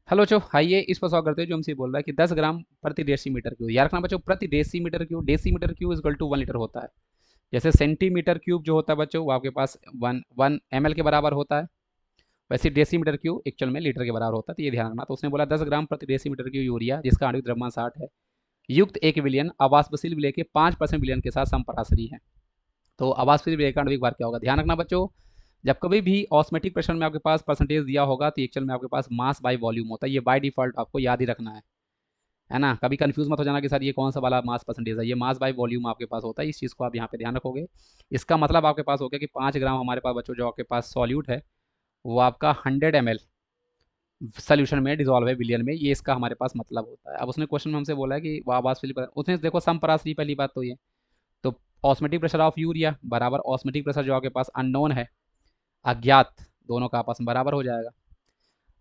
Hello बच्चों, आइए इस पर सॉल्व करते हैं। जो हमसे बोल रहा है कि 10 ग्राम प्रति डेसीमीटर क्यूब। याद रखना बच्चों, प्रति decimetre cube equal to 1 litre होता है। जैसे सेंटीमीटर क्यूब जो होता है बच्चों, वो आपके पास 1 ml के बराबर होता है। वैसे डेसीमीटर क्यूब एक्चुअल में लीटर के बराबर होता है, तो ये ध्यान रखना। तो उसने बोला 10 ग्राम प्रति डेसीमीटर क्यूब यूरिया, जिसका आणविक द्रव्यमान 60 है, युक्त एक विलयन अवाष्पशील विलय के 5% विलयन के साथ समपराशरी है। तो अवाष्पशील विलय का आणविक भार क्या होगा? ध्यान रखना बच्चों, जब कभी भी ऑस्मेटिक प्रेशर में आपके पास परसेंटेज दिया होगा, तो एक्चुअल में आपके पास मास बाय वॉल्यूम होता है। ये बाय डिफॉल्ट आपको याद ही रखना है ना। कभी कंफ्यूज मत हो जाना कि सर ये कौन सा वाला मास परसेंटेज है। ये मास बाय वॉल्यूम आपके पास होता है। इस चीज़ को आप यहाँ पे ध्यान रखोगे। इसका मतलब आपके पास हो गया कि 5 ग्राम हमारे पास बच्चों जो आपके पास सॉल्यूट है, वो आपका 100 ml सोल्यूशन में डिजोल्व है विलियन में। ये इसका हमारे पास मतलब होता है। अब उसने क्वेश्चन में हमसे बोला है कि वह आवास फिलिप, उसने देखो समपराशरी पहली बात तो ये। तो ऑस्मेटिक प्रेशर ऑफ यूरिया बराबर ऑस्मेटिक प्रेशर जो आपके पास अननोन है, अज्ञात, दोनों का आपस में बराबर हो जाएगा।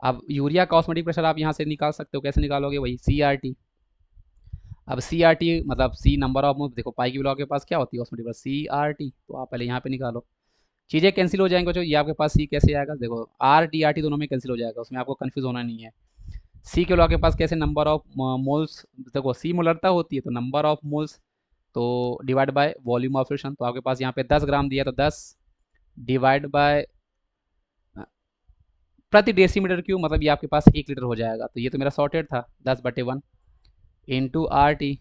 अब यूरिया का ऑस्मेटिक प्रेशर आप यहाँ से निकाल सकते हो। कैसे निकालोगे? वही CRT। अब CRT मतलब सी नंबर ऑफ मूव। देखो पाई की वैल्यू आपके पास क्या होती है ऑस्मेटिक प्रेशर? CRT। तो आप पहले यहाँ पे निकालो। चीज़ें कैंसिल हो जाएंगे बच्चों। ये आपके पास सी कैसे आएगा? देखो RT RT दोनों में कैंसिल हो जाएगा, उसमें आपको कंफ्यूज होना नहीं है। सी के लो आपके पास कैसे? Number of moles. देखो सी मोलरता होती है, तो नंबर ऑफ मोल्स तो divide by volume of friction. तो आपके पास यहाँ पे 10 ग्राम दिया, तो 10 डिवाइड बाय प्रति डेसीमीटर क्यूब, मतलब ये आपके पास 1 लीटर हो जाएगा। तो ये तो मेरा सॉर्टेड था, 10/1 इंटू RT।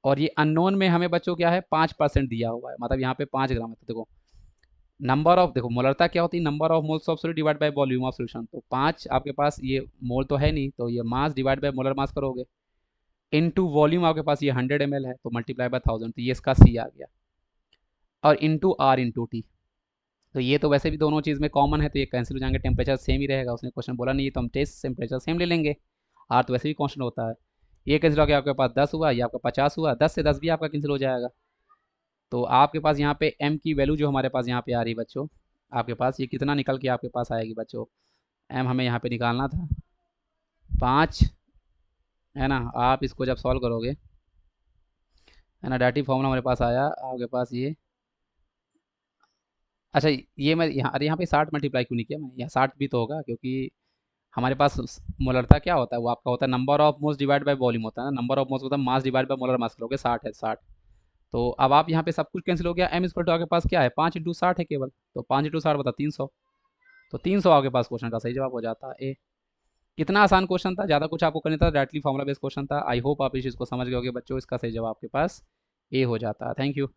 और ये अननोन में हमें बच्चों क्या है? 5% दिया हुआ है, मतलब यहाँ पे 5 ग्राम है। तो देखो नंबर ऑफ, देखो मोलरता क्या होती है? Number of moles of solute divide by volume of solution. तो 5 आपके पास, ये मोल तो है नहीं, तो ये mass divide by molar mass करोगे, इनटू वॉल्यूम आपके पास ये 100 ml है, तो मल्टीप्लाई बाय 1000, तो ये इसका सी आ गया। और इंटू R इंटू टी। तो ये तो वैसे भी दोनों चीज़ में कॉमन है, तो ये कैंसिल हो जाएंगे। टेम्परेचर सेम ही रहेगा। उसने क्वेश्चन बोला नहीं, तो हम टेस्ट टेम्परेचर सेम ले लेंगे। R तो वैसे भी कॉन्स्टेंट होता है। ये कैंसिल हो गया, आपके पास 10 हुआ, ये आपका 50 हुआ। 10 से 10 भी आपका कैंसिल हो जाएगा। तो आपके पास यहाँ पे M की वैल्यू जो हमारे पास यहाँ पे आ रही है बच्चों, आपके पास ये कितना निकल के आपके पास आएगी बच्चों? M हमें यहाँ पे निकालना था 5, है ना। आप इसको जब सॉल्व करोगे, है ना, डायरेक्टिव फॉर्मूला हमारे पास आया आपके पास ये। अच्छा, ये मैं यहाँ, अरे यहाँ पे 60 मल्टीप्लाई क्यों नहीं किया मैं? यहाँ 60 भी तो होगा, क्योंकि हमारे पास मोलरता क्या होता है? वो आपका होता है number of moles divide by volume होता है ना। नंबर ऑफ मोल्स होता है mass divide by molar mass, करोगे 60 है 60। तो अब आप यहाँ पे सब कुछ कैंसिल हो गया। M इक्वल टू आपके पास क्या है? 5 × 60 है केवल। तो 5 × 60 बता 300। तो 300 आपके पास क्वेश्चन का सही जवाब हो जाता है ए। कितना आसान क्वेश्चन था, ज़्यादा कुछ आपको करना था, डायरेक्टली फॉर्मुला बेस्ड क्वेश्चन था। आई होप आप इस चीज़ को समझ गए होगे बच्चों। इसका सही जवाब आपके पास ए हो जाता है। Thank you.